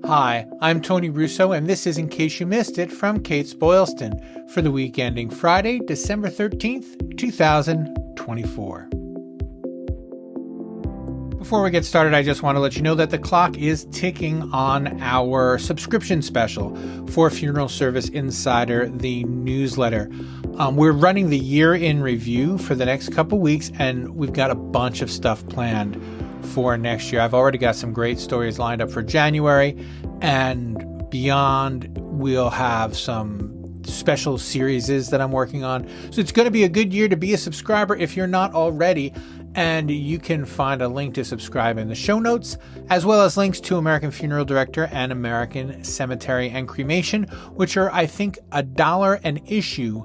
Hi, I'm Tony Russo, and this is In Case You Missed It from Kates-Boylston for the week ending Friday, December 13th, 2024. Before we get started, I just want to let you know that the clock is ticking on our subscription special for Funeral Service Insider, the newsletter. We're running the year in review for the next couple weeks, and we've got a bunch of stuff planned for next year. I've already got some great stories lined up for January, and beyond, we'll have some special series that I'm working on. So it's going to be a good year to be a subscriber if you're not already. And you can find a link to subscribe in the show notes, as well as links to American Funeral Director and American Cemetery and Cremation, which are, I think, $1 an issue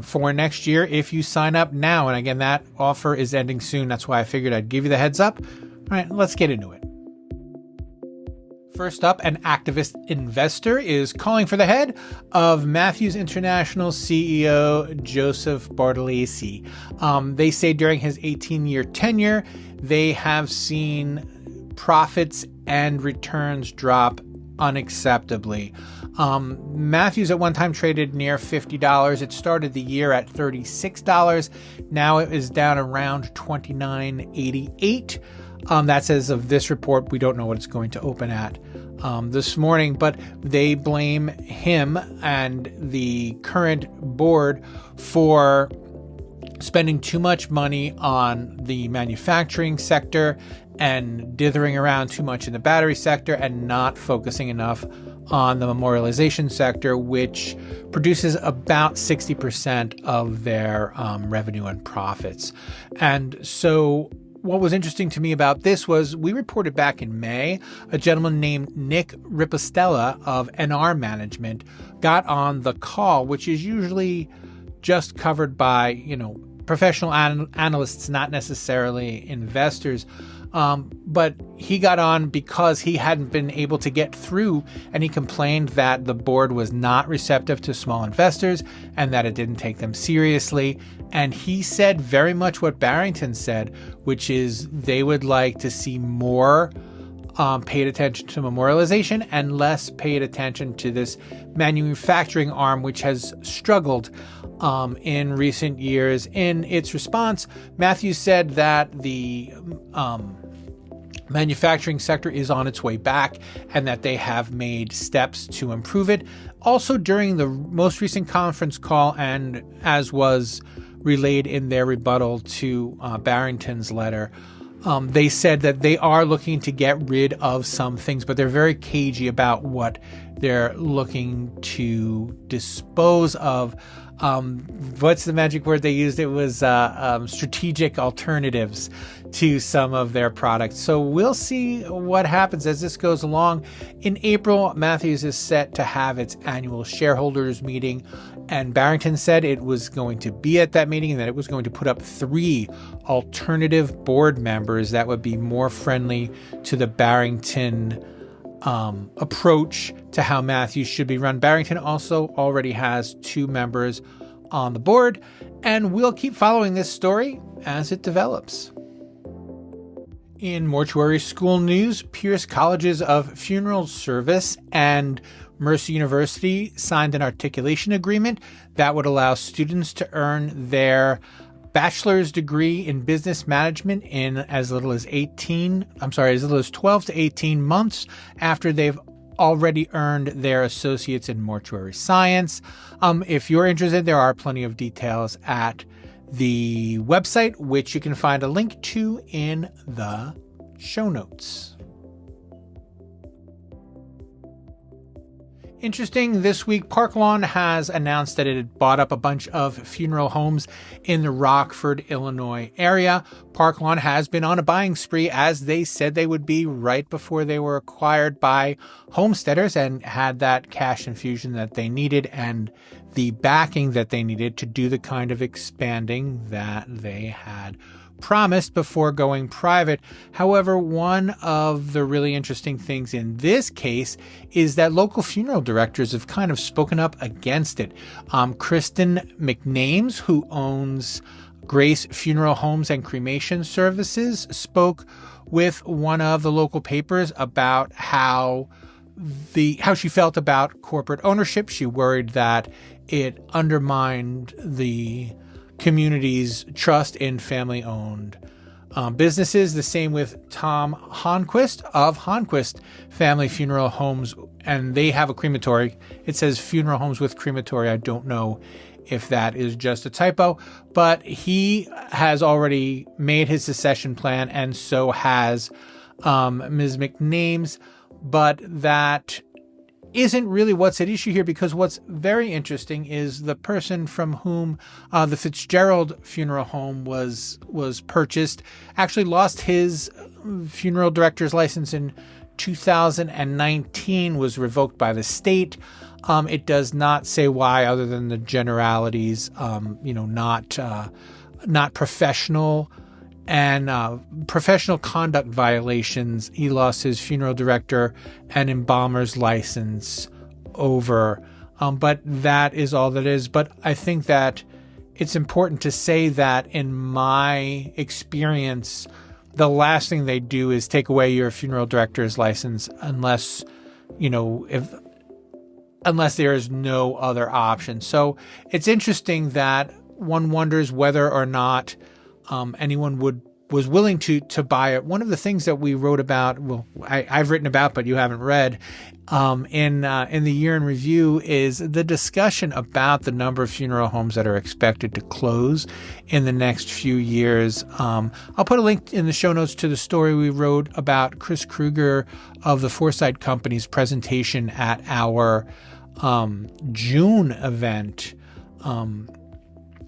for next year if you sign up now. And again, that offer is ending soon. That's why I figured I'd give you the heads up. All right, let's get into it. First up, an activist investor is calling for the head of Matthews International CEO Joseph Bartolesi. They say during his 18-year tenure, they have seen profits and returns drop unacceptably. Matthews at one time traded near $50. It started the year at $36. Now it is down around $29.88. That's as of this report. We don't know what it's going to open at this morning, but they blame him and the current board for spending too much money on the manufacturing sector and dithering around too much in the battery sector and not focusing enough on the memorialization sector, which produces about 60% of their revenue and profits. And so what was interesting to me about this was we reported back in May, a gentleman named Nick Ripostella of NR Management got on the call, which is usually just covered by, professional analysts, not necessarily investors. But he got on because he hadn't been able to get through, and he complained that the board was not receptive to small investors and that it didn't take them seriously. And he said very much what Barrington said, which is they would like to see more paid attention to memorialization and less paid attention to this manufacturing arm, which has struggled in recent years. In its response, Matthews said that the manufacturing sector is on its way back and that they have made steps to improve it. Also, during the most recent conference call, and as was relayed in their rebuttal to Barrington's letter, they said that they are looking to get rid of some things, but they're very cagey about what they're looking to dispose of. What's the magic word they used? It was strategic alternatives to some of their products. So we'll see what happens as this goes along. In April, Matthews is set to have its annual shareholders meeting, and Barrington said it was going to be at that meeting and that it was going to put up 3 alternative board members that would be more friendly to the Barrington approach to how Matthews should be run. Barrington also already has 2 members on the board, and we'll keep following this story as it develops. In mortuary school news, Pierce Colleges of Funeral Service and Mercer University signed an articulation agreement that would allow students to earn their bachelor's degree in business management in as little as 12 to 18 months after they've already earned their associates in mortuary science. If you're interested, there are plenty of details at the website, which you can find a link to in the show notes. Interesting, this week, Park Lawn has announced that it had bought up a bunch of funeral homes in the Rockford, Illinois area. Park Lawn has been on a buying spree, as they said they would be right before they were acquired by homesteaders, and had that cash infusion that they needed and the backing that they needed to do the kind of expanding that they had promised before going private. However, one of the really interesting things in this case is that local funeral directors have kind of spoken up against it. Kristen McNames, who owns Grace Funeral Homes and Cremation Services, spoke with one of the local papers about how how she felt about corporate ownership. She worried that it undermined the community's trust in family-owned businesses. The same with Tom Honquist of Honquist Family Funeral Homes, and they have a crematory. It says funeral homes with crematory. I don't know if that is just a typo, but he has already made his succession plan, and so has Ms. McNames. But that isn't really what's at issue here, because what's very interesting is the person from whom the Fitzgerald Funeral Home was purchased actually lost his funeral director's license in 2019, was revoked by the state. It does not say why, other than the generalities, not professional and professional conduct violations. He lost his funeral director and embalmer's license over. But that is all that is. But I think that it's important to say that in my experience, the last thing they do is take away your funeral director's license unless there is no other option. So it's interesting that one wonders whether or not anyone was willing to buy it. One of the things that we wrote about, I've written about, but you haven't read, in the year in review, is the discussion about the number of funeral homes that are expected to close in the next few years. I'll put a link in the show notes to the story we wrote about Chris Kruger of the Foresight Company's presentation at our June event,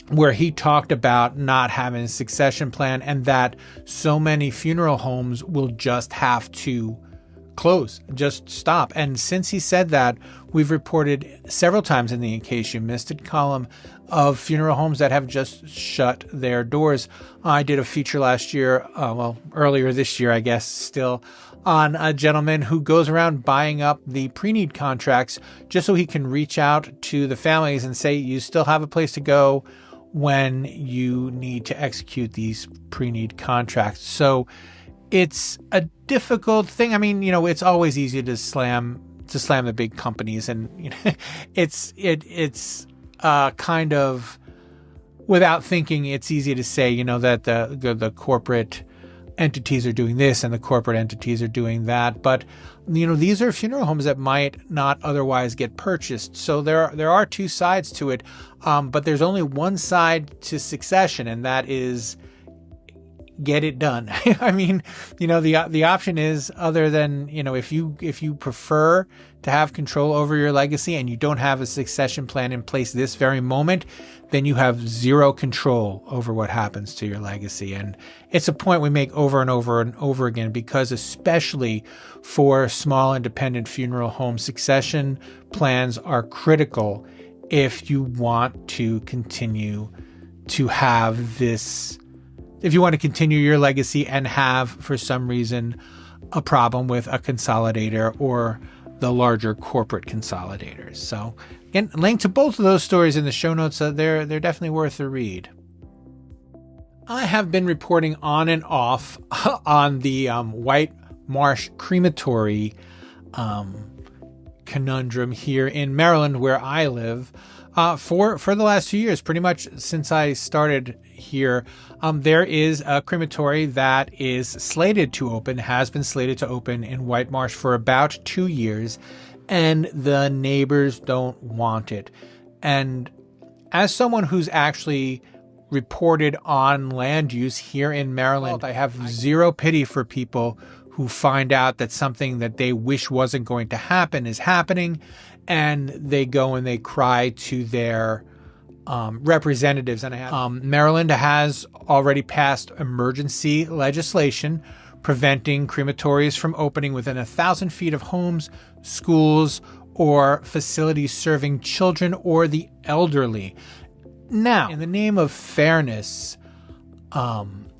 where he talked about not having a succession plan and that so many funeral homes will just have to close, just stop. And since he said that, we've reported several times in the In Case You Missed It column of funeral homes that have just shut their doors. I did a feature last year, earlier this year, I guess, still, on a gentleman who goes around buying up the pre-need contracts just so he can reach out to the families and say, you still have a place to go when you need to execute these pre-need contracts. So it's a difficult thing. I mean, it's always easy to slam the big companies, and it's kind of, without thinking, it's easy to say, that the corporate entities are doing this and the corporate entities are doing that. But, these are funeral homes that might not otherwise get purchased. So there are two sides to it. But there's only one side to succession, and that is get it done. I mean, the option is, other than, if you prefer to have control over your legacy and you don't have a succession plan in place this very moment, then you have zero control over what happens to your legacy. And it's a point we make over and over and over again, because especially for small independent funeral home, succession plans are critical if you want to continue to have this, if you want to continue your legacy and have, for some reason, a problem with a consolidator or the larger corporate consolidators. So again, link to both of those stories in the show notes. They're definitely worth a read. I have been reporting on and off on the White Marsh crematory conundrum here in Maryland, where I live, for the last 2 years, pretty much since I started here. There is a crematory that is slated to open, has been slated to open in White Marsh for about 2 years, and the neighbors don't want it. And as someone who's actually reported on land use here in Maryland, I have zero pity for people who find out that something that they wish wasn't going to happen is happening, and they go and they cry to their representatives. And Maryland has already passed emergency legislation preventing crematories from opening within 1,000 feet of homes, schools, or facilities serving children or the elderly. Now, in the name of fairness,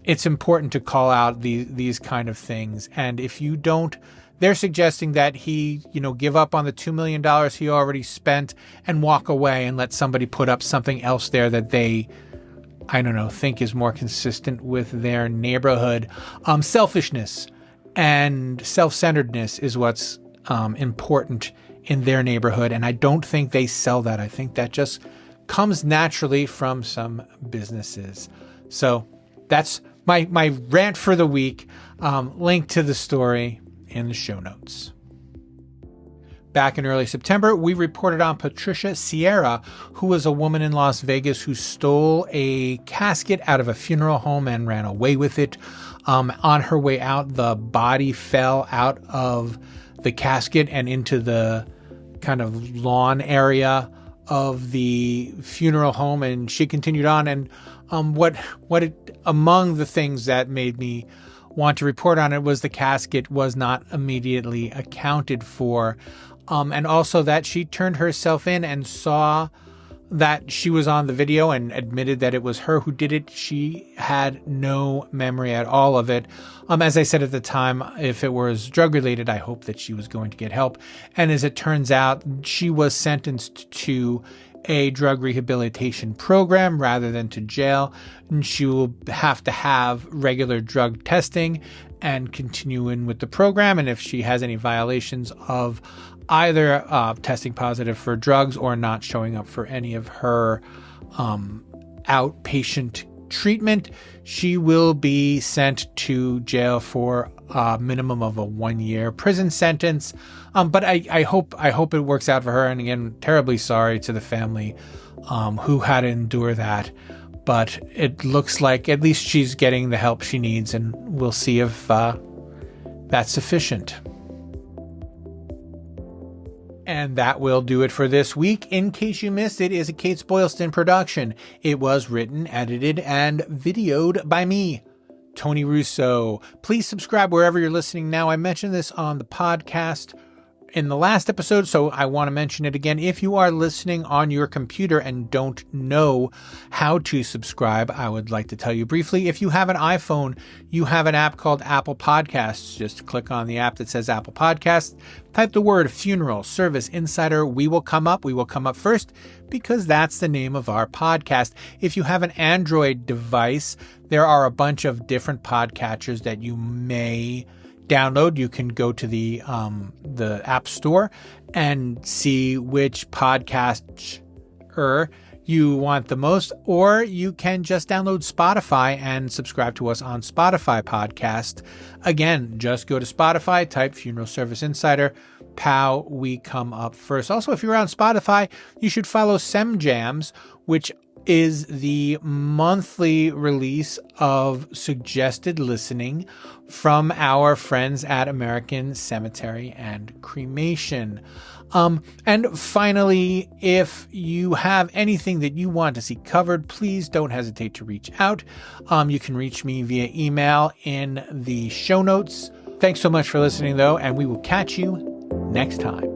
it's important to call out these kind of things. And if you don't, they're suggesting that he, give up on the $2 million he already spent and walk away and let somebody put up something else there that they, think is more consistent with their neighborhood. Selfishness and self-centeredness is what's important in their neighborhood. And I don't think they sell that. I think that just comes naturally from some businesses. So that's my rant for the week. Link to the story in the show notes. Back in early September, we reported on Patricia Sierra, who was a woman in Las Vegas who stole a casket out of a funeral home and ran away with it. On her way out, the body fell out of the casket and into the kind of lawn area of the funeral home, and she continued on. And among the things that made me want to report on it was the casket was not immediately accounted for. And also that she turned herself in and saw that she was on the video and admitted that it was her who did it. She had no memory at all of it. As I said at the time, if it was drug related, I hoped that she was going to get help. And as it turns out, she was sentenced to a drug rehabilitation program rather than to jail. And she will have to have regular drug testing and continue in with the program. And if she has any violations of either testing positive for drugs or not showing up for any of her outpatient treatment, she will be sent to jail for a minimum of a 1-year prison sentence. But I hope it works out for her. And again, terribly sorry to the family who had to endure that. But it looks like at least she's getting the help she needs, and we'll see if that's sufficient. And that will do it for this week. In case you missed it, is a Kates-Boylston production. It was written, edited, and videoed by me, Tony Russo. Please subscribe wherever you're listening now. I mentioned this on the podcast in the last episode, so I want to mention it again. If you are listening on your computer and don't know how to subscribe, I would like to tell you briefly. If you have an iPhone, you have an app called Apple Podcasts. Just click on the app that says Apple Podcasts, type the word Funeral Service Insider. We will come up first because that's the name of our podcast. If you have an Android device, there are a bunch of different podcatchers that you may download. You can go to the App Store and see which podcaster you want the most, or you can just download Spotify and subscribe to us on Spotify podcast. Again, just go to Spotify, type Funeral Service Insider. Pow, we come up first. Also, if you're on Spotify, you should follow SemJams, which is the monthly release of suggested listening from our friends at American Cemetery and Cremation. And finally, if you have anything that you want to see covered, please don't hesitate to reach out. You can reach me via email in the show notes. Thanks so much for listening, though, and we will catch you next time.